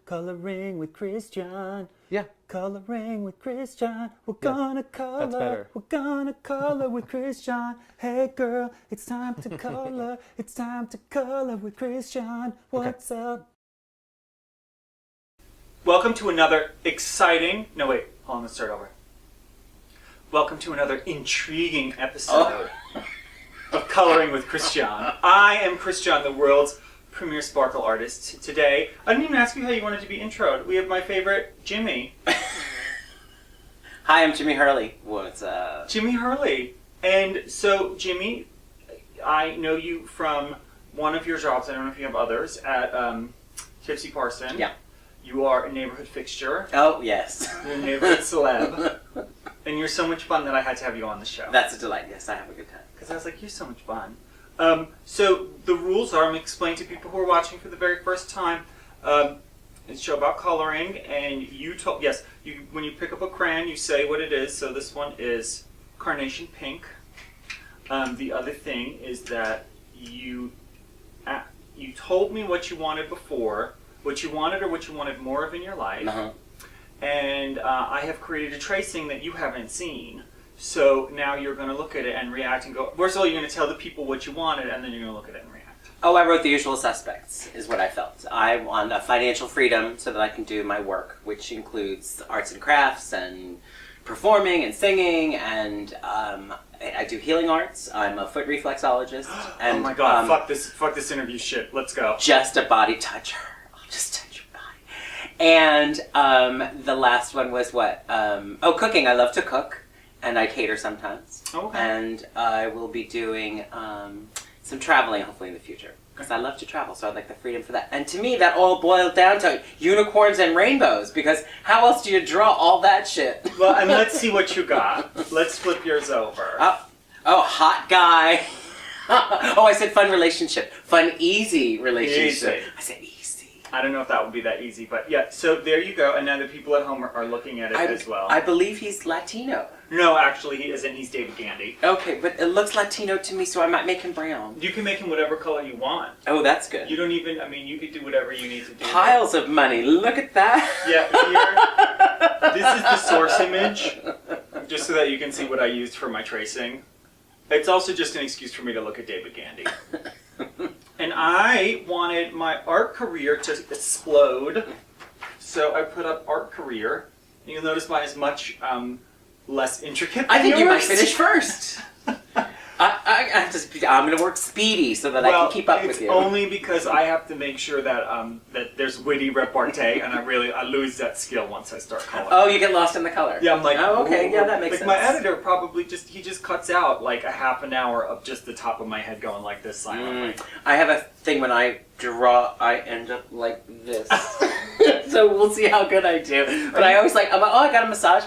Coloring with Christian. Yeah. Coloring with Christian. We're gonna color. That's better. We're gonna color with Christian. Hey girl, it's time to color. It's time to color with Christian. What's up? Welcome to another exciting... No, wait. Hold on, let's start over. Welcome to another intriguing episode of Coloring with Christian. I am Christian, the world's premier sparkle artist. Today, I didn't even ask you how you wanted to be introed. We have my favorite, Jimmy. Hi, I'm Jimmy Hurley. What's up? Jimmy Hurley. And so, Jimmy, I know you from one of your jobs, I don't know if you have others, at Tipsy Parson. Yeah. You are a neighborhood fixture. Oh, yes. You're a neighborhood celeb. And you're so much fun that I had to have you on the show. That's a delight. Yes, I have a good time. Because I was like, you're so much fun. So the rules are, I'm explaining to people who are watching for the very first time, it's a show about coloring, and you told, yes, when you pick up a crayon, you say what it is. So this one is carnation pink. The other thing is that you told me what you wanted before, what you wanted or what you wanted more of in your life. Uh-huh. And I have created a tracing that you haven't seen. So now you're going to look at it and react and go, first of all, you're going to tell the people what you wanted, and then you're going to look at it and react. Oh, I wrote The Usual Suspects, is what I felt. I want a financial freedom so that I can do my work, which includes arts and crafts and performing and singing, and I do healing arts. I'm a foot reflexologist. And, oh my god, fuck this interview shit. Let's go. Just a body toucher. I'll just touch your body. And the last one was what? Cooking. I love to cook. And I cater sometimes. Okay. And I will be doing some traveling, hopefully, in the future. Because I love to travel, so I'd like the freedom for that. And to me, that all boiled down to unicorns and rainbows. Because how else do you draw all that shit? Well, and let's see what you got. Let's flip yours over. Hot guy. I said fun relationship. Fun, easy relationship. Easy. I said easy. I don't know if that would be that easy, but yeah, so there you go. And now the people at home are looking at it as well. I believe he's Latino. No, actually, he isn't. He's David Gandy. Okay, but it looks Latino to me, so I might make him brown. You can make him whatever color you want. Oh, that's good. You don't even, you could do whatever you need to do. Piles of money. Look at that. Yeah, here. This is the source image, just so that you can see what I used for my tracing. It's also just an excuse for me to look at David Gandy. And I wanted my art career to explode, so I put up art career. And you'll notice mine is much less intricate than I think yours. you might finish first. I'm going to work speedy so that I can keep up with you. It's only because I have to make sure that that there's witty repartee, and I lose that skill once I start coloring. Oh, you get lost in the color. Yeah, I'm like, oh, okay, ooh. yeah, that makes sense. My editor probably just cuts out like a half an hour of just the top of my head going like this silently. I have a thing when I draw, I end up like this. So we'll see how good I do. But I always I got a massage.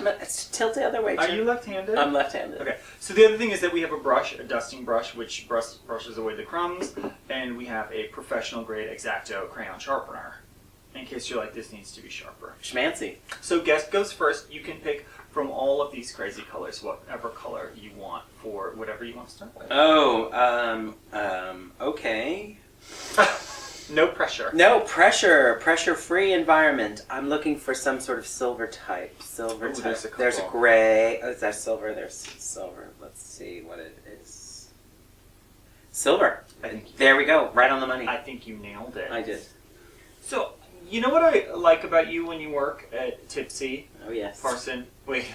Tilt the other way. Are you left-handed? I'm left-handed. Okay. So the other thing is that we have a brush, a dusting brush, which brushes away the crumbs, and we have a professional grade X-Acto crayon sharpener, in case you're like, this needs to be sharper. Schmancy. So guest goes first. You can pick from all of these crazy colors, whatever color you want for whatever you want to start with. Oh, okay. No pressure. No pressure. Pressure-free environment. I'm looking for some sort of silver type. Silver type. There's a gray. Oh, is that silver? There's silver. Let's see what it is. Silver. There we go. Right on the money. I think you nailed it. I did. So, you know what I like about you when you work at Tipsy Oh, yes. Parson? Wait.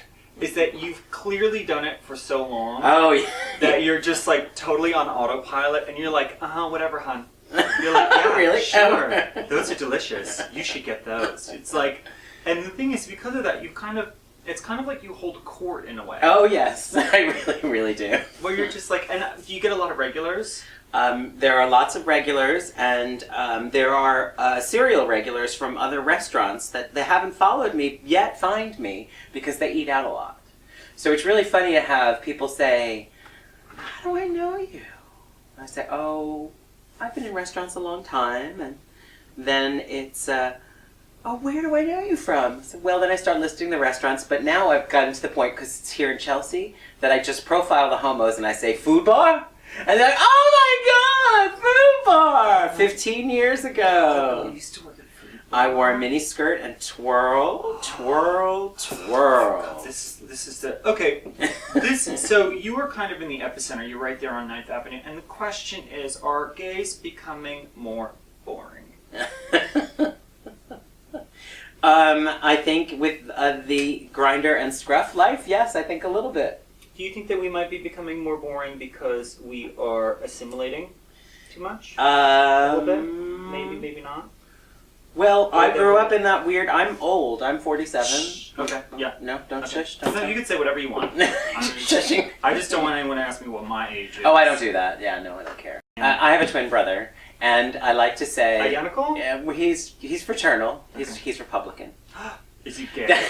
Is that you've clearly done it for so long. Oh, yeah. That you're just like totally on autopilot, and you're like, whatever, hun. You're like, yeah, Really? sure. Those are delicious. You should get those. It's like, and the thing is, because of that, it's kind of like you hold court in a way. Oh, yes. I really, really do. Where you're just like, and do you get a lot of regulars? There are lots of regulars, and there are serial regulars from other restaurants that they haven't followed me yet find me because they eat out a lot. So it's really funny to have people say, how do I know you? And I say, oh, I've been in restaurants a long time, and then it's, where do I know you from? So, well, then I start listing the restaurants, but now I've gotten to the point, because it's here in Chelsea, that I just profile the homos and I say, food bar? And they're like, oh my god, food bar! 15 years ago. I used to work at food I wore a mini skirt and twirl, twirl, twirl. God, this is the okay. So you are kind of in the epicenter. You're right there on 9th Avenue, and the question is: are gays becoming more boring? I think with the grinder and scruff life, yes, I think a little bit. Do you think that we might be becoming more boring because we are assimilating too much? A little bit? Maybe, maybe not. Well, I grew up in that weird. I'm old. I'm 47. Shh. Okay. Yeah. No, don't Okay. shush. Don't No, you can say whatever you want. Shushing. I just don't want anyone to ask me what my age is. Oh, I don't do that. Yeah, no, I don't care. I have a twin brother, and I like to say Identical? Yeah, well, he's fraternal. He's Republican. Is he gay?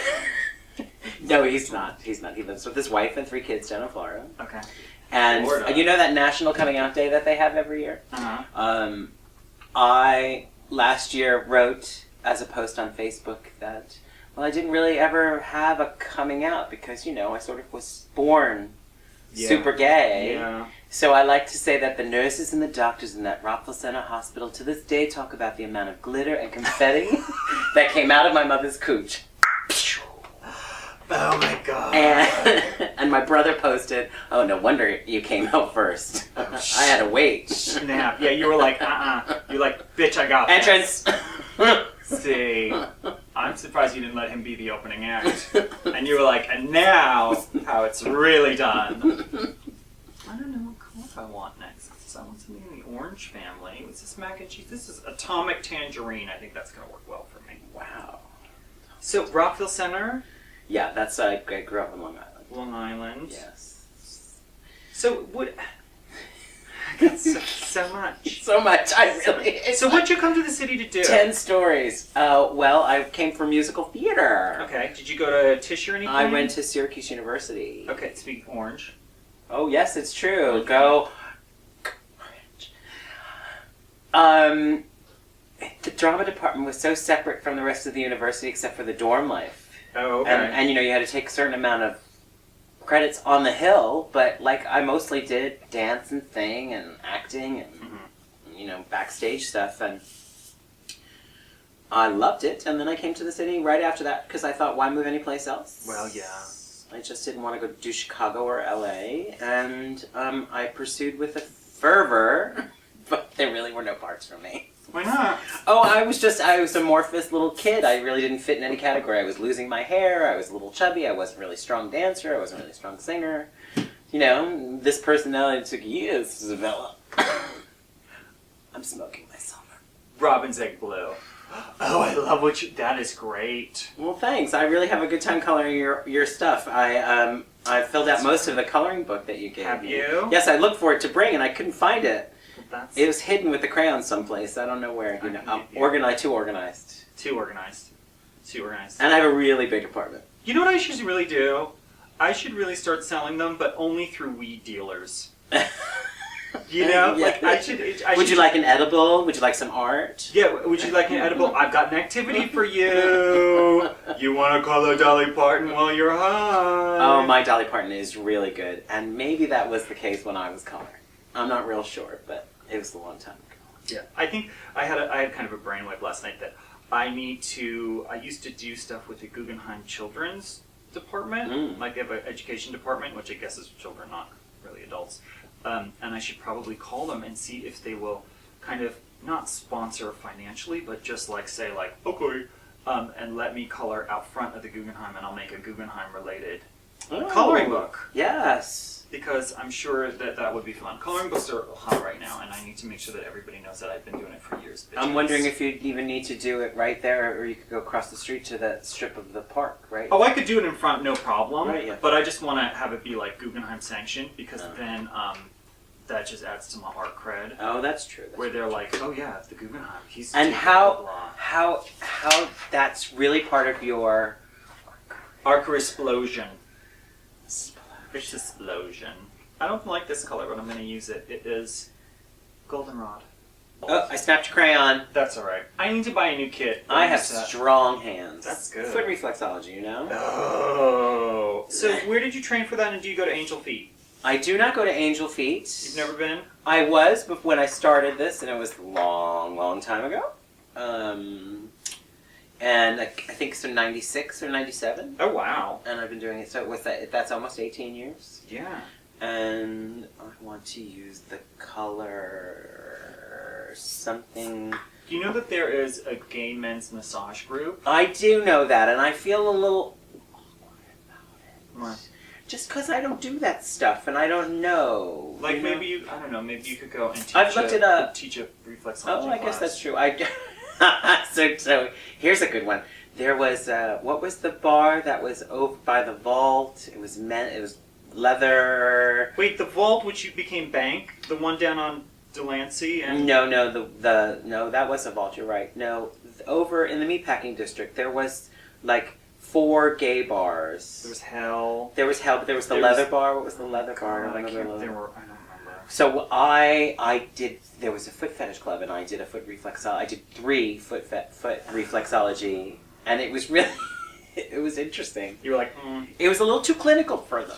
No, he's not. He's not. He lives with his wife and 3 kids down in Florida. Okay. And Florida. you know that National Coming Out Day that they have every year? Uh-huh. I last year wrote as a post on Facebook that, well, I didn't really ever have a coming out because, I sort of was born super gay. Yeah. So I like to say that the nurses and the doctors in that Rockville Center Hospital to this day talk about the amount of glitter and confetti that came out of my mother's cooch. Oh my god. And my brother posted, oh, no wonder you came out first. I had to wait. Snap. Yeah, you were like, You're like, bitch, I got Entrance. See, I'm surprised you didn't let him be the opening act. And you were like, and now, how it's really done. I don't know what color I want next. I want something in the orange family. What's this mac and cheese? This is atomic tangerine. I think that's going to work well for me. Wow. So, Rockville Center? Yeah, that's, I grew up in Long Island. Long Island. Yes. So, what... I got so much. So much, I really... So what'd you come to the city to do? 10 stories. Well, I came from musical theater. Okay. Did you go to Tisch or anything? I went to Syracuse University. Okay, speaking orange. Oh, yes, it's true. Okay. Go orange. The drama department was so separate from the rest of the university except for the dorm life. Oh, okay. And you had to take a certain amount of credits on the Hill, but I mostly did dance and sing and acting and backstage stuff, and I loved it. And then I came to the city right after that because I thought, why move anyplace else? Well, yeah. I just didn't want to go do Chicago or LA, and I pursued with a fervor, but there really were no parts for me. Why not? Oh, I was a amorphous little kid. I really didn't fit in any category. I was losing my hair, I was a little chubby, I wasn't really a strong dancer, I wasn't really a strong singer. This personality took years to develop. I'm smoking my summer. Robin's Egg Blue. Oh, I love that is great. Well, thanks. I really have a good time coloring your stuff. I filled out most of the coloring book that you gave me. Have you? Yes, I looked for it to bring and I couldn't find it. That's It was hidden with the crayons someplace. I don't know where. I'm too organized. too organized. Too organized. And I have a really big apartment. You know what I should really do? I should really start selling them, but only through weed dealers. Yeah. I should. Would you like an edible? Would you like some art? Yeah, would you like an edible? I've got an activity for you. You want to color Dolly Parton while you're high? Oh, my Dolly Parton is really good. And maybe that was the case when I was coloring. I'm not real sure, but it was a long time ago. Yeah, I think I had kind of a brainwave last night that I used to do stuff with the Guggenheim Children's Department. Like they have an education department, which I guess is children, not really adults. And I should probably call them and see if they will kind of not sponsor financially, but just say okay, and let me color out front of the Guggenheim, and I'll make a Guggenheim related coloring book. Yes. Because I'm sure that would be fun. Coloring books are hot right now, and I need to make sure that everybody knows that I've been doing it for years. I'm wondering if you'd even need to do it right there, or you could go across the street to that strip of the park, right? Oh, I could do it in front, no problem. Right, yeah. But I just want to have it be Guggenheim sanctioned, because then that just adds to my art cred. Oh, that's true. Where they're like, oh yeah, the Guggenheim. He's and blah, blah. how that's really part of your Arc explosion. Explosion. I don't like this color, but I'm going to use it. It is goldenrod. Oh, I snapped your crayon. That's all right. I need to buy a new kit. I have strong hands. That's good. Foot reflexology, Oh. So where did you train for that, and do you go to Angel Feet? I do not go to Angel Feet. You've never been? I was when I started this, and it was a long, long time ago. And I think so 96 or 97. Oh, wow. And I've been doing it, so that's almost 18 years. Yeah. And I want to use the color something. Do you know that there is a gay men's massage group? I do know that, and I feel a little awkward about it. What? Just because I don't do that stuff, and I don't know. Like, you know? maybe I don't know, maybe you could go and teach I've looked it up. Teach a reflexology Oh, I guess class. that's true. So here's a good one. There was what was the bar that was over by the vault? It was leather. Wait, the vault which you became bank, the one down on Delancey and No, no, that was a vault. You're right. No, over in the meatpacking district, there was like 4 gay bars. there was Hell. There was Hell, but there was the There leather was- bar. What was the leather bar? God, I don't can't. remember. I don't remember. So I did. There was a foot fetish club, and I did a foot reflexology. I did 3 foot reflexology, and it was really, it was interesting. You were like, It was a little too clinical for them.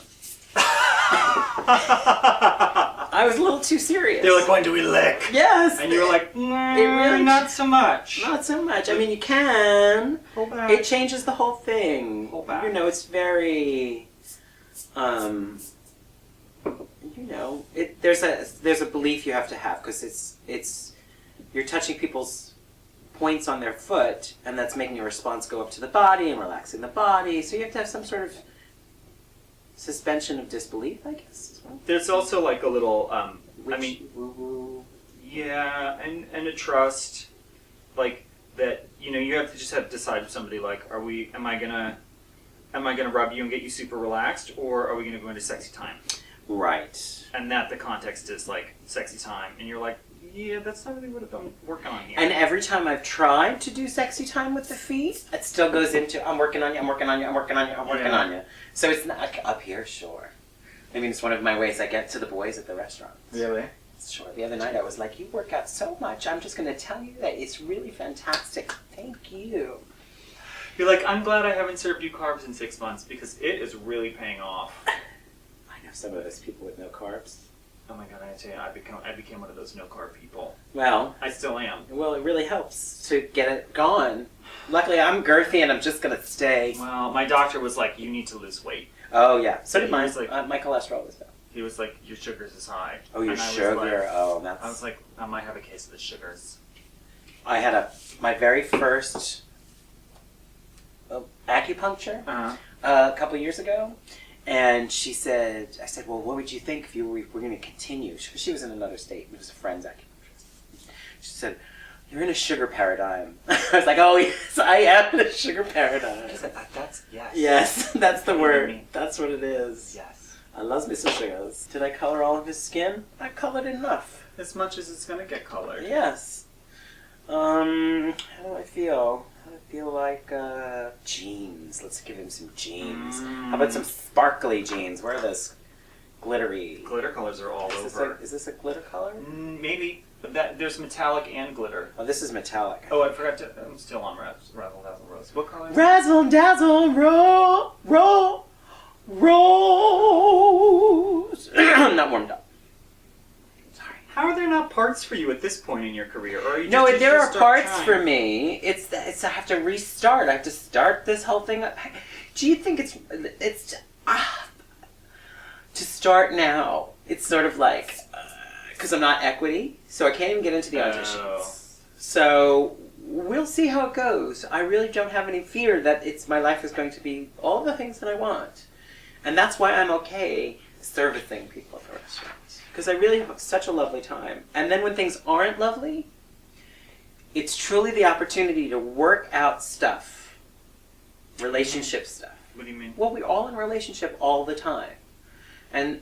I was a little too serious. They were like, when do we lick? Yes. And you were like, It really- not so much. Not so much. I mean, you can. Hold back. It changes the whole thing. Hold back. You know, it's very, you know, there's a belief you have to have because it's you're touching people's points on their foot, and that's making a response go up to the body and relaxing the body. So you have to have some sort of suspension of disbelief, I guess. As well. There's also like a little, Woo-woo. yeah, and a trust, like that. You know, you have to just have to decide with somebody like, am I gonna rub you and get you super relaxed, or are we gonna go into sexy time? Right. And that the context is like sexy time, and you're like, yeah, that's not really what I'm working on here. And every time I've tried to do sexy time with the feet, it still goes into I'm working on you, I'm working on you, I'm working on you, I'm working on you. So it's not like up here, sure. I mean, it's one of my ways I get to the boys at the restaurant. Really? Sure. The other night I was like, you work out so much, I'm just going to tell you that it's really fantastic. Thank you. You're like, I'm glad I haven't served you carbs in 6 months because it is really paying off. I know some of those people with no carbs. Oh my god, I tell you, I became one of those no carb people. Well, I still am. well, it really helps to get it gone. Luckily, I'm girthy and I'm just going to stay. Well, my doctor was like, you need to lose weight. Oh, yeah. So did He mine. was like- My cholesterol was down. He was like, your sugars is high. Oh, your And I was sugar. like- Oh, that's... I was like, I might have a case of the sugars. I had my very first acupuncture Uh-huh. a couple years ago, and I said, well, what would you think if you were going to continue? She was in another state. It was a friend's acupuncturist. She said, you're in a sugar paradigm. I was like, oh, yes, I am in a sugar paradigm. I said, that's, yes. Yes, that's the What do you word. mean? That's what it is. Yes. I love me some sugars. Did I color all of his skin? I colored enough. As much as it's going to get colored. Yes. How do I feel? I feel like jeans. Let's give him some jeans. How about some sparkly jeans? Where are those glittery? Glitter colors are all over. Is this a glitter color? Maybe. But there's metallic and glitter. Oh, this is metallic. Oh, I forgot to. I'm still on Razzle Dazzle Rose. What color is it? Razzle dazzle rose. Not warmed up. Sorry. How are there not parts for you at this point in your career? Or are you No, just, there you are just start parts trying? for me. It's I have to restart. I have to start this whole thing up. Do you think it's to start now? It's sort of like because I'm not equity, so I can't even get into the auditions. Oh. So we'll see how it goes. I really don't have any fear that my life is going to be all the things that I want, and that's why I'm okay servicing people at the restaurants because I really have such a lovely time. And then when things aren't lovely, it's truly the opportunity to work out stuff, relationship stuff. What do you mean? Well, we're all in a relationship all the time. And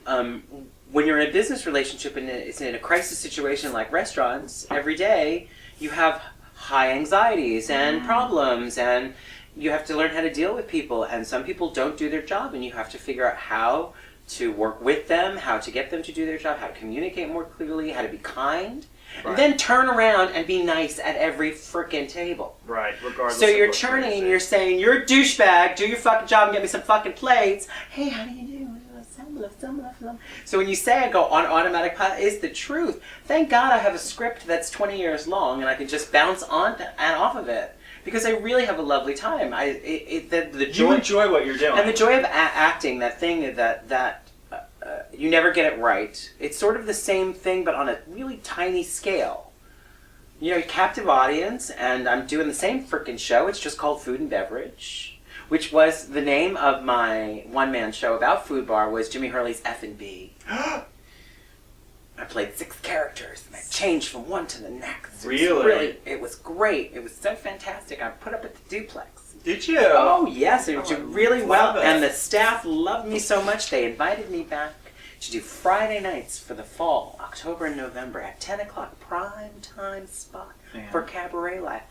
when you're in a business relationship and it's in a crisis situation like restaurants, every day you have high anxieties and problems, and you have to learn how to deal with people. And some people don't do their job, and you have to figure out how to work with them, how to get them to do their job, how to communicate more clearly, how to be kind. Right. And then turn around and be nice at every frickin' table. Right, regardless. So of you're what churning race and it you're is. saying, you're a douchebag, do your fucking job and get me some fucking plates. Hey, how do you do? So when you say I go on automatic pilot, is the truth. Thank God I have a script that's 20 years long and I can just bounce on and off of it. because I really have a lovely time. The joy, You enjoy what you're doing. and the joy of acting, that thing that you never get it right. It's sort of the same thing, but on a really tiny scale. You know, captive audience, and I'm doing the same freaking show. It's just called Food and Beverage, which was the name of my one-man show about Food Bar, was Jimmy Hurley's F&B. I played 6 characters, and I changed from one to the next. Really? It was great. It was so fantastic. I put up at the Duplex. Did you? Oh, yes. It did really well. it. And the staff loved me so much, they invited me back to do Friday nights for the fall, October and November, at 10 o'clock, prime time spot for Cabaret Life.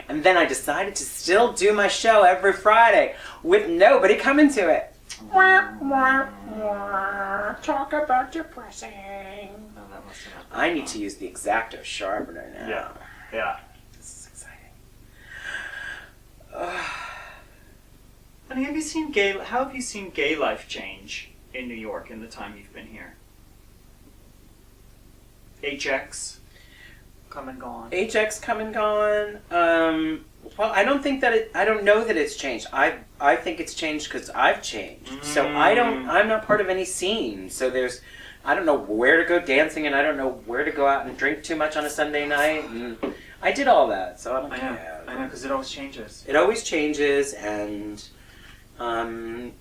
And then I decided to still do my show every Friday with nobody coming to it. Talk about depressing. I need to use the X-Acto sharpener now. Yeah. Yeah. This is exciting. Honey, how have you seen gay life change in New York in the time you've been here? HX come and gone. HX come and gone. Well, I don't know that it's changed. I think it's changed because I've changed. So I'm not part of any scene. So I don't know where to go dancing, and I don't know where to go out and drink too much on a Sunday night. And I did all that, so I don't care. I know, because it always changes. It always changes, and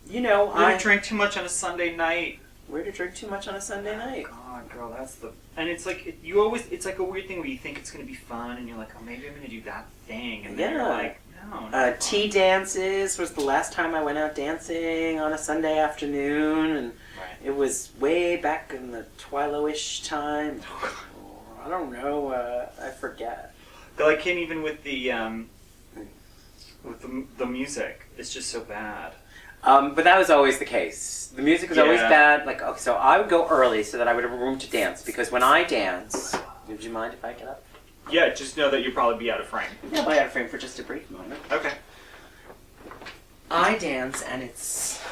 you know, Where to drink too much on a Sunday night. Where to drink too much on a Sunday night? God, girl, and it's like it's like a weird thing where you think it's gonna be fun, and you're like, oh, maybe I'm gonna do that thing, and then you're like, no. Tea dances was the last time I went out dancing on a Sunday afternoon, and it was way back in the Twilo-ish time. I don't know. I forget. Like even with the music, it's just so bad. But that was always the case. The music was always bad. Like, so I would go early so that I would have room to dance, because when I dance, would you mind if I get up? Yeah, just know that you'll probably be out of frame. Yeah, I'll be out of frame for just a brief moment. Okay. I dance, and it's...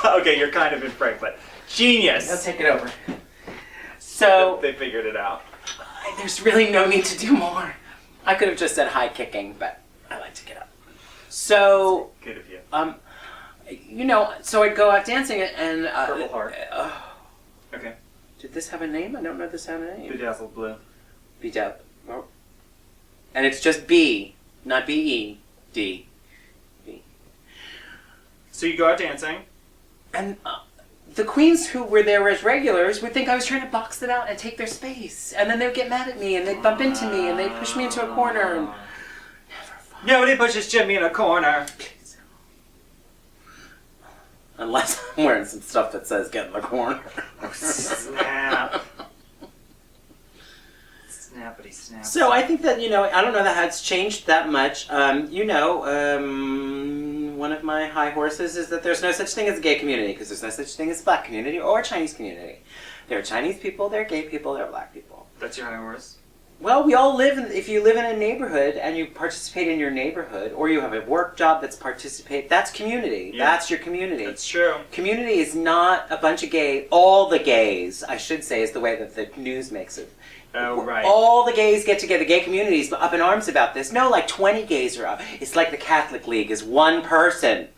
Okay, you're kind of in frame, but genius! I'll take it over. So... They figured it out. There's really no need to do more. I could have just said high kicking, but I like to get up. So... Good of you. You know, so I'd go out dancing, and... Purple Heart. Okay. Did this have a name? I don't know if this had a name. Bedazzled Blue. Bedazzled. Oh. And it's just B, not B-E, D. B. So you go out dancing. And the queens who were there as regulars would think I was trying to box them out and take their space. And then they would get mad at me, and they'd bump into me, and they'd push me into a corner. And never fun. Nobody pushes Jimmy in a corner. Unless I'm wearing some stuff that says get in the corner. Snap. Snappity snap. So I think that, you know, I don't know that it's changed that much. You know, one of my high horses is that there's no such thing as a gay community, because there's no such thing as a black community or a Chinese community. There are Chinese people, there are gay people, there are black people. That's your high horse? Well, we all live in, if you live in a neighborhood and you participate in your neighborhood, or you have a work job that's that's community. Yeah. That's your community. That's true. Community is not a bunch of all the gays, I should say, is the way that the news makes it. Oh, right. All the gays get together, gay communities up in arms about this. No, like 20 gays are up. It's like the Catholic League is one person.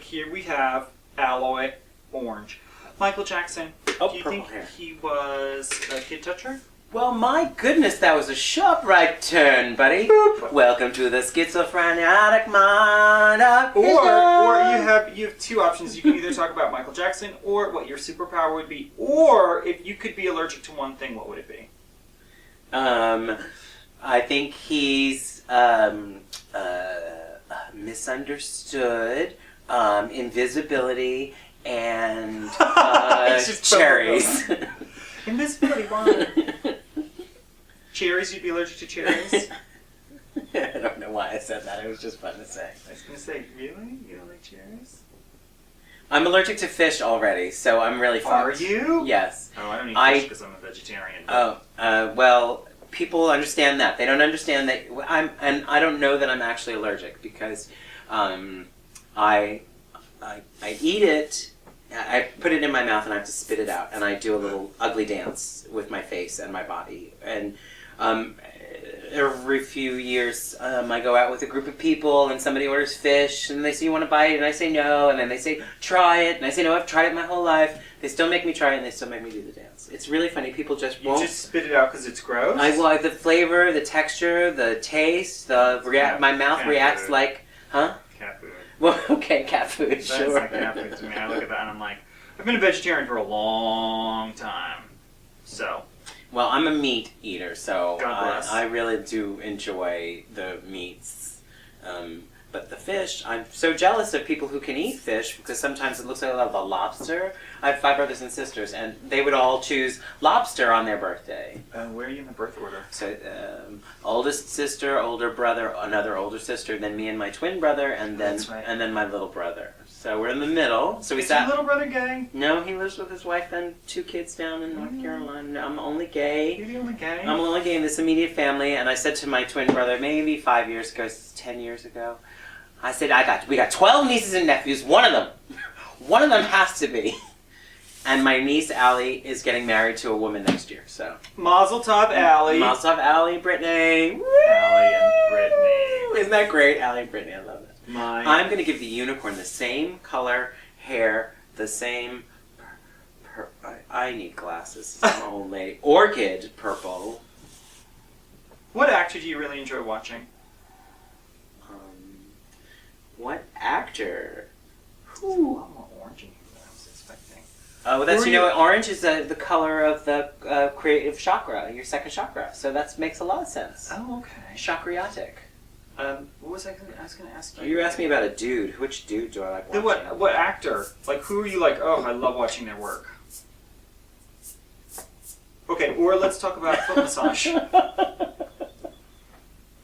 Here we have Alloy Orange. Michael Jackson. Oh, do you purple think hair. he was a kid toucher? Well, my goodness, that was a sharp right turn, buddy. Boop. Welcome to the schizophrenic mind of Or Hitler. you have two options. You can either talk about Michael Jackson, or what your superpower would be, or if you could be allergic to one thing, what would it be? I think he's misunderstood, invisibility, and cherries. Invisibility, why? Cherries, you'd be allergic to cherries? I don't know why I said that. It was just fun to say. I was going to say, really? You don't like cherries? I'm allergic to fish already, so I'm really fucked. Are you? Yes. Oh, I don't eat fish because I'm a vegetarian. Well, people understand that. They don't understand that I don't know that I'm actually allergic, because I eat it, I put it in my mouth and I have to spit it out, and I do a little ugly dance with my face and my body, and every few years, I go out with a group of people and somebody orders fish and they say, you want to buy it? And I say no. And then they say, try it. And I say, no, I've tried it my whole life. They still make me try it and they still make me do the dance. It's really funny. People just won't. You just spit it out because it's gross? Well, the flavor, the texture, the taste, my mouth cat reacts food. like, huh? Cat food. Well, okay, cat food, That's sure. like cat food to me. I look at that and I'm like, I've been a vegetarian for a long time. So. Well, I'm a meat eater, so God bless. I really do enjoy the meats. But the fish, I'm so jealous of people who can eat fish because sometimes it looks like I love a lobster. I have 5 brothers and sisters, and they would all choose lobster on their birthday. Where are you in the birth order? So, oldest sister, older brother, another older sister, then me and my twin brother, and then That's right. and then my little brother. So we're in the middle. So we Is sat. your little brother gay? No, he lives with his wife and 2 kids down in North Carolina. I'm only gay. You're the only gay? I'm only gay in this immediate family, and I said to my twin brother maybe 5 years ago, 10 years ago, I said, we got 12 nieces and nephews, one of them has to be. And my niece Allie is getting married to a woman next year, so. Mazel tov, Allie. Mazel tov, Allie, Brittany. Woo! Allie and Brittany. Isn't that great? Allie and Brittany, I love it. I'm going to give the unicorn the same color, hair, the same... I need glasses. I'm an old lady. Orchid purple. What actor do you really enjoy watching? What actor? Ooh, a lot more orange in here than I was expecting. Oh, that's, Who are you know, you- orange is the color of the creative chakra, your second chakra. So that makes a lot of sense. Oh, okay. Chakriatic. What was I going to ask you? You asked me about a dude. Which dude do I like watching? What actor? Like, who are you like, oh, I love watching their work? Okay, or let's talk about foot massage.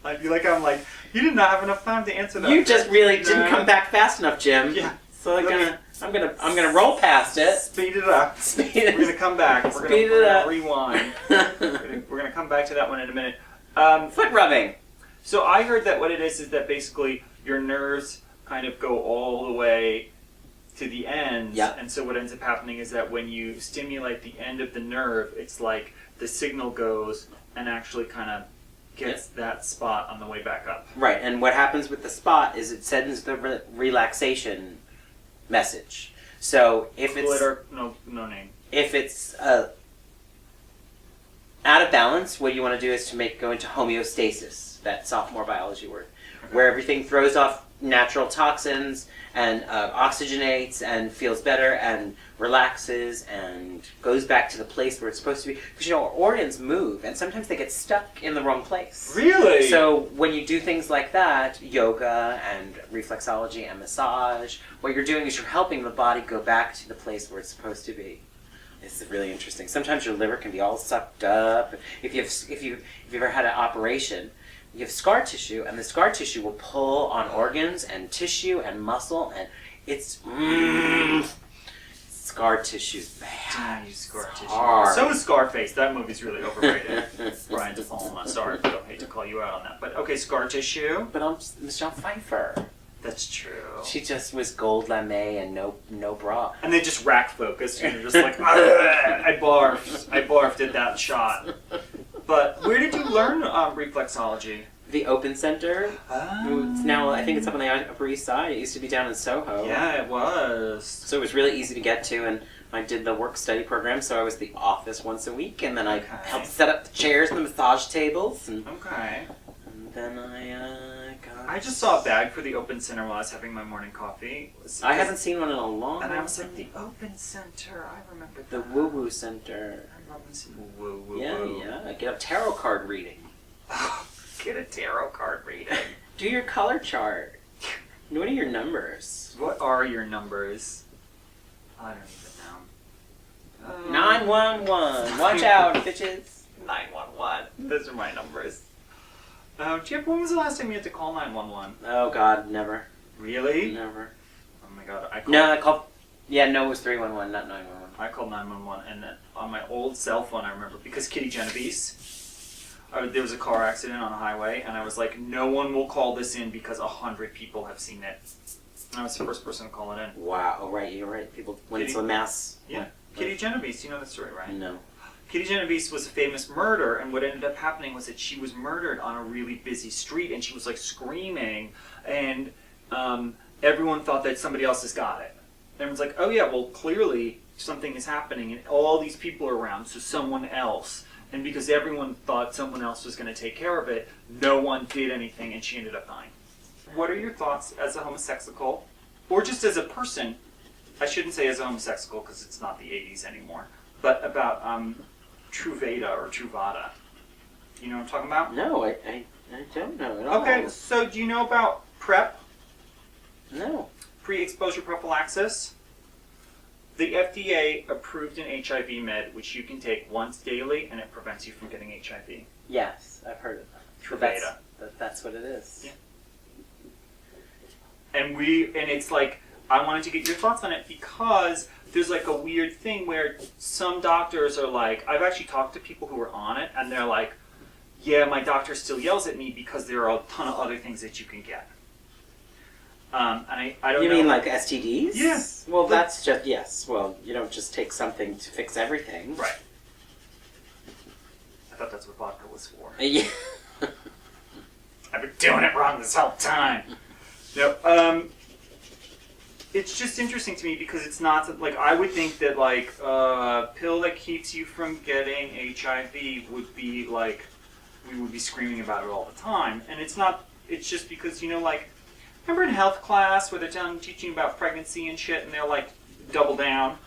I feel like I'm like, you did not have enough time to answer that. You just really didn't come back fast enough, Jim. Yeah. So I'm gonna roll past it. Speed it up. Speed We're gonna come back. We're gonna rewind. it. We're gonna come back to that one in a minute. Foot rubbing. So I heard that what it is that basically your nerves kind of go all the way to the ends. Yeah. And so what ends up happening is that when you stimulate the end of the nerve, it's like the signal goes and actually kind of gets that spot on the way back up. Right, and what happens with the spot is it sends the relaxation message. So if it's Glitter, no name. if it's out of balance, what you want to do is to go into homeostasis, that sophomore biology word, where everything throws off natural toxins and oxygenates and feels better and relaxes and goes back to the place where it's supposed to be. Because you know, our organs move and sometimes they get stuck in the wrong place. Really? So when you do things like that, yoga and reflexology and massage, what you're doing is you're helping the body go back to the place where it's supposed to be. It's really interesting. Sometimes your liver can be all sucked up. If you've ever had an operation, you have scar tissue, and the scar tissue will pull on organs and tissue and muscle, and it's scar tissue's bad. Scar tissue. Hard. So is Scarface. That movie's really overrated. Brian De Palma. Sorry, I don't hate to call you out on that. But okay, scar tissue. But I'm Michelle Pfeiffer. That's true. She just was gold lame and no bra. And they just rack focused, and you're just like, I barfed at that shot. But where did you learn reflexology? The Open Center. It's now, I think it's up on the Upper East Side. It used to be down in Soho. Yeah, it was. So it was really easy to get to, and I did the work study program, so I was at the office once a week, and then I helped set up the chairs and the massage tables, and then I just saw a bag for the Open Center while I was having my morning coffee. I haven't seen one in a long time. And I was like, the Open Center, I remember that. The Woo Woo Center. I love some woo woo Yeah, woo. yeah. Get a tarot card reading. Get a tarot card reading. Do your color chart. What are your numbers? What are your numbers? I don't even know. 911. Watch out, bitches. 911. Those are my numbers. Chip, when was the last time you had to call 911? Oh God, never. Really? Never. Oh my God. I called. Yeah, no, it was 311, not 911. I called 911, and then on my old cell phone, I remember, because Kitty Genovese, there was a car accident on a highway, and I was like, no one will call this in because 100 people have seen it. And I was the first person to call it in. Wow. Oh, right. You're right. People, when it's a mass. Yeah. Kitty Genovese, you know that story, right? No. Kitty Genovese was a famous murderer, and what ended up happening was that she was murdered on a really busy street, and she was like screaming, and everyone thought that somebody else has got it. Everyone's like, oh yeah, well clearly something is happening, and all these people are around, so someone else. And because everyone thought someone else was going to take care of it, no one did anything, and she ended up dying. What are your thoughts as a homosexual, or just as a person? I shouldn't say as a homosexual because it's not the 80s anymore, but about Truvada or Truvada. You know what I'm talking about? No, I don't know at all. Okay, so do you know about PrEP? No. Pre-exposure prophylaxis? The FDA approved an HIV med which you can take once daily and it prevents you from getting HIV. Yes, I've heard of that. Truvada. That's what it is. Yeah. And it's like, I wanted to get your thoughts on it because there's like a weird thing where some doctors are like, I've actually talked to people who are on it and they're like, yeah, my doctor still yells at me because there are a ton of other things that you can get. And I don't know. You mean like STDs? Yeah. Well, that's just, yes. Well, you don't just take something to fix everything. Right. I thought that's what vodka was for. Yeah. I've been doing it wrong this whole time. No, it's just interesting to me because it's not, like, I would think that, like, a pill that keeps you from getting HIV would be, like, we would be screaming about it all the time. And it's not, it's just because, you know, like, remember in health class where they're teaching about pregnancy and shit and they're like, double down?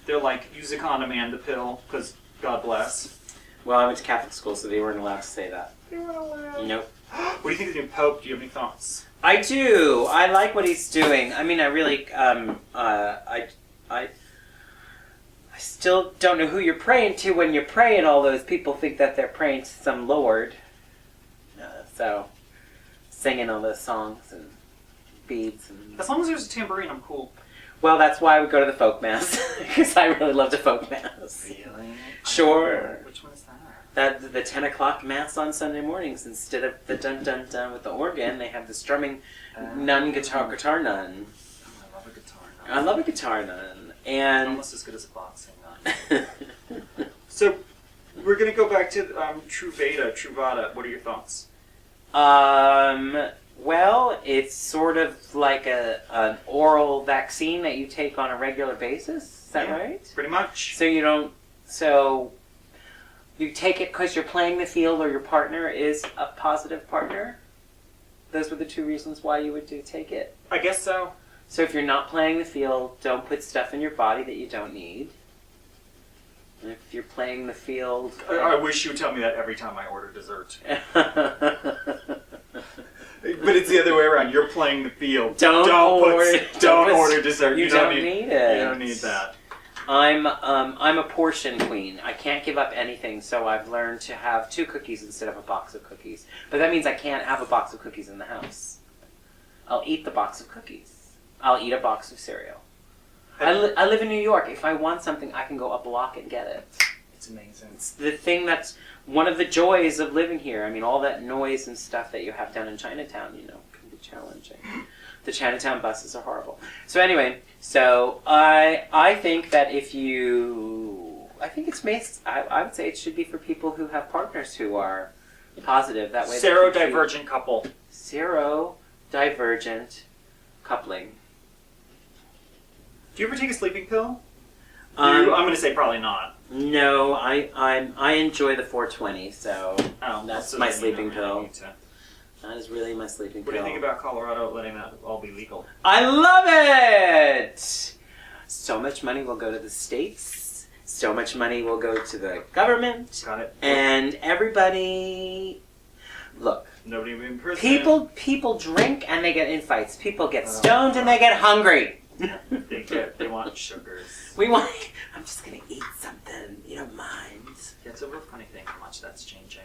They're like, use a condom and the pill, because God bless. Well, I went to Catholic school, so they weren't allowed to say that. They weren't allowed. Nope. What do you think of the new Pope? Do you have any thoughts? I do. I like what he's doing. I mean, I really, I still don't know who you're praying to when you're praying. All those people think that they're praying to some lord. So, singing all those songs and beads. And... As long as there's a tambourine, I'm cool. Well, that's why I would go to the folk mass, because I really love the folk mass. Really? Sure. Which one is that? The 10 o'clock mass on Sunday mornings, instead of the dun-dun-dun with the organ, they have the strumming nun, guitar nun. Oh, I love a guitar nun. I love a guitar nun. And almost as good as a boxing nun. So, we're going to go back to Truvada. What are your thoughts? Well, it's sort of like an oral vaccine that you take on a regular basis. Is that right? Pretty much. So you take it because you're playing the field or your partner is a positive partner? Those were the two reasons why you would take it? I guess so. So if you're not playing the field, don't put stuff in your body that you don't need. And if you're playing the field... I wish you would tell me that every time I order dessert. But it's the other way around. You're playing the field. Don't order dessert. You don't need it. You don't need that. I'm a portion queen. I can't give up anything, so I've learned to have 2 cookies instead of a box of cookies. But that means I can't have a box of cookies in the house. I'll eat the box of cookies. I'll eat a box of cereal. I live in New York. If I want something, I can go a block and get it. It's amazing. It's the thing that's one of the joys of living here. I mean, all that noise and stuff that you have down in Chinatown, can be challenging. The Chinatown buses are horrible. So anyway, I think that I would say it should be for people who have partners who are positive. That way, Serodivergent couple. Serodivergent coupling. Do you ever take a sleeping pill? I'm going to say probably not. No, I enjoy the 420, so that's my sleeping pill. That is really my sleeping pill. What do you think about Colorado letting that all be legal? I love it! So much money will go to the states. So much money will go to the government. Got it. And everybody... Look. Nobody will be in prison. People drink and they get in fights. People get stoned and they get hungry. They want sugars. I'm just going to eat something. You don't mind. Yeah, it's a real funny thing how much that's changing.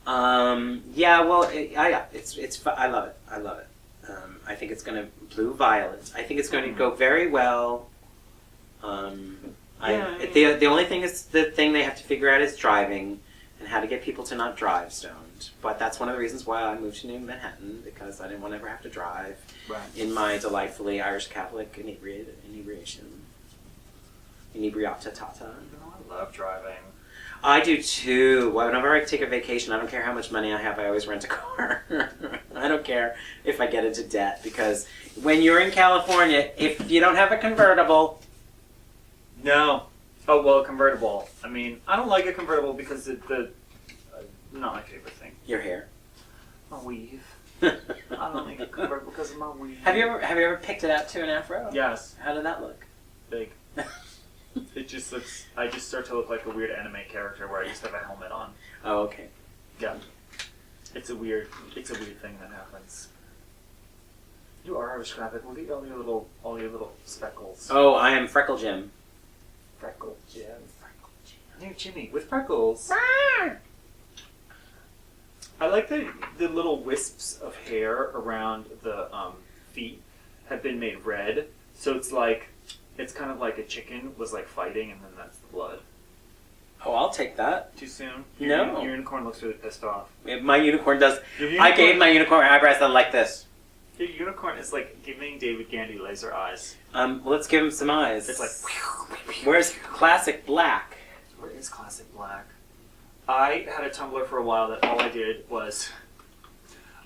Yeah, well, I love it. I love it. I think it's going to blue violet. I think it's going to go very well. The only thing they have to figure out is driving and how to get people to not drive stoned. But that's one of the reasons why I moved to New Manhattan, because I didn't want to ever have to drive in my delightfully Irish Catholic inebriation. Inebriata tata. I love driving. I do too. Whenever I take a vacation, I don't care how much money I have, I always rent a car. I don't care if I get into debt, because when you're in California, if you don't have a convertible... No. Oh, well, a convertible. I mean, I don't like a convertible because not my favorite thing. Your hair. My weave. I don't like a convertible because of my weave. Have you ever picked it out to an afro? Yes. How did that look? Big. It just looks... I just start to look like a weird anime character where I just have a helmet on. Oh, okay. Yeah. It's a weird thing that happens. You are Irish graphic. Look at all your little speckles. Oh, I am Freckle Jim. Freckle Jim. New Jimmy with freckles. I like the little wisps of hair around the feet have been made red, so it's kind of like a chicken was like fighting, and then that's the blood. Oh, I'll take that. Too soon? No. Your unicorn looks really pissed off. My unicorn does. I gave my unicorn eyebrows that like this. Your unicorn is like giving David Gandy laser eyes. Let's give him some eyes. It's like... Where's classic black? Where is classic black? I had a Tumblr for a while that all I did was...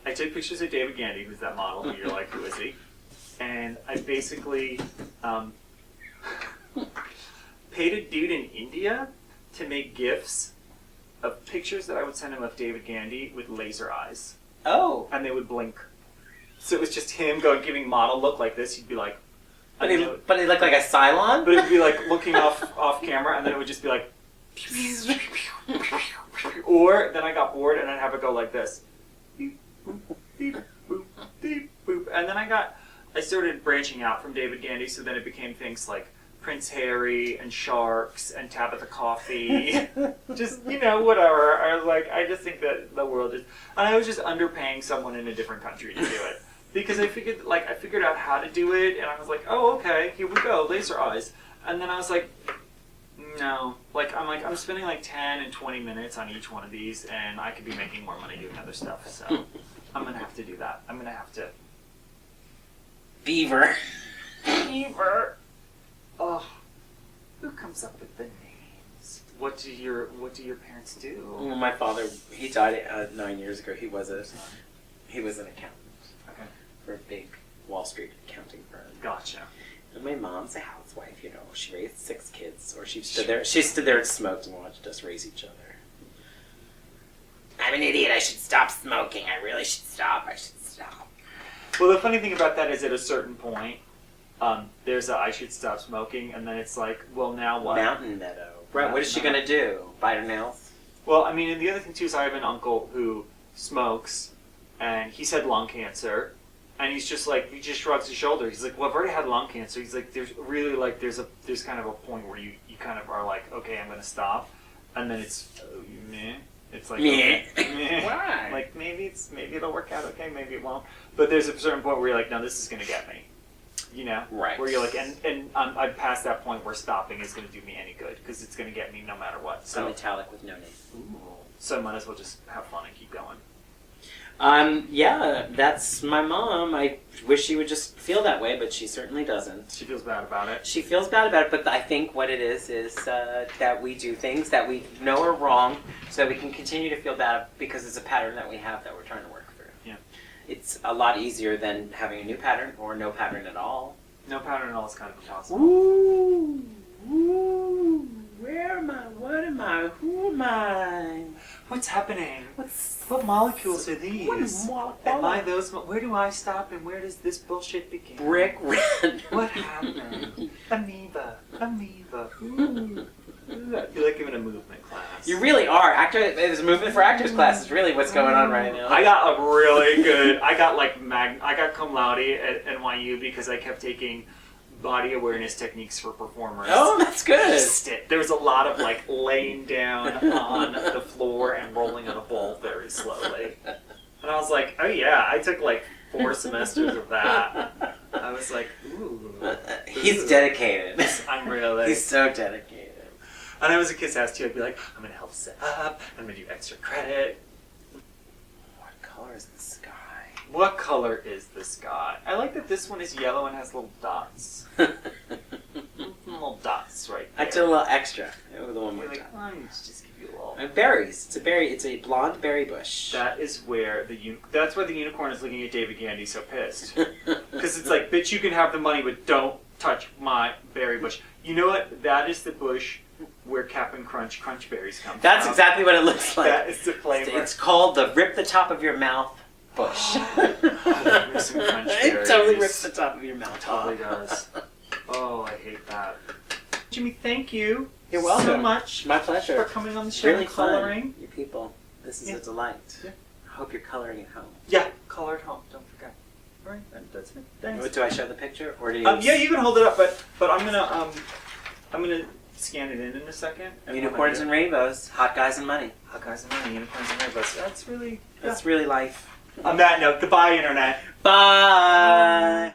I took pictures of David Gandy, who's that model, who you're like, who is he? And I basically paid a dude in India to make GIFs of pictures that I would send him of David Gandy with laser eyes. Oh. And they would blink. So it was just him giving model look like this. He'd be like... But he looked like a Cylon? But it would be like looking off camera, and then it would just be like... Or then I got bored and I'd have it go like this. Beep, boop, beep, boop, beep, boop. And then I started branching out from David Gandy, so then it became things like Prince Harry and sharks and Tabitha Coffee. Just, whatever. I just think that the world is... And I was just underpaying someone in a different country to do it. Because I figured out how to do it, and I was like, oh, okay, here we go, laser eyes. And then I was like, no. I'm spending 10 and 20 minutes on each one of these, and I could be making more money doing other stuff, so I'm going to have to do that. I'm going to have to... Beaver. Oh, who comes up with the names? What do your parents do? Well, my father, he died 9 years ago. He was an accountant. Okay. For a big Wall Street accounting firm. Gotcha. And my mom's a housewife, She raised 6 kids, or she stood there and smoked and watched us raise each other. I'm an idiot. I should stop smoking. I really should stop. Well, the funny thing about that is at a certain point, there's I should stop smoking, and then it's like, well, now what? Mountain Meadow. Right, what is she going to do? Bite her nails? Well, I mean, and the other thing, too, is I have an uncle who smokes, and he's had lung cancer, and he's just like, he just shrugs his shoulder. He's like, well, I've already had lung cancer. He's like, there's really, there's kind of a point where you kind of are like, okay, I'm going to stop, and then it's, meh. It's like, meh. Meh. Why? Like, maybe it'll work out okay, maybe it won't. But there's a certain point where you're like, no, this is going to get me. Right. Where you're like, and I'm past that point where stopping is going to do me any good, because it's going to get me no matter what. So metallic with no name. Ooh. So I might as well just have fun and keep going. Yeah, that's my mom. I wish she would just feel that way, but she certainly doesn't. She feels bad about it. She feels bad about it, but I think what it is that we do things that we know are wrong, so that we can continue to feel bad because it's a pattern that we have that we're trying to work through. Yeah. It's a lot easier than having a new pattern or no pattern at all. No pattern at all is kind of impossible. Ooh, where am I? What am I? Who am I? What's happening? What molecules are these? What is Am I those? Where do I stop and where does this bullshit begin? Brick red. What happened? Amoeba. Ooh. I feel like I'm in a movement class. You really are. There's a movement for actors class is really what's going on right now. I got a really good. I got cum laude at NYU because I kept taking body awareness techniques for performers. Oh, that's good. There was a lot of laying down on the floor and rolling on a ball very slowly. And I was like, oh yeah, I took 4 semesters of that. I was like, ooh. He's dedicated. I'm really. He's so dedicated. And I was a kid's ass too. I'd be like, I'm gonna help set up. I'm gonna do extra credit. What color is the sky? What color is the sky? I like that this one is yellow and has little dots. Little dots right there. I did a little extra. The one You're more like, time. oh, just give you a Berries. It's a blonde berry bush. That is where that's where the unicorn is looking at David Gandy so pissed. Because it's like, bitch, you can have the money, but don't touch my berry bush. You know what? That is the bush where Cap'n Crunch berries come That's from. exactly what it looks like. That is the flavor. It's called the rip the top of your mouth bush. Rip some crunch It berries. totally rips the top of your mouth Totally off. does. Oh, I hate that. Jimmy, thank you. You're welcome. So much My pleasure. for coming on the show Really and coloring. fun. You people, this is a delight. Yeah. I hope you're coloring at home. Yeah, color at home. Don't forget. All right, that's it. Thanks. Do I show the picture or do you? Yeah, you can hold it up, but I'm gonna scan it in a second. Unicorns and rainbows, hot guys and money. Hot guys and money, unicorns and rainbows. That's really That's really life. On that note, goodbye, internet. Bye.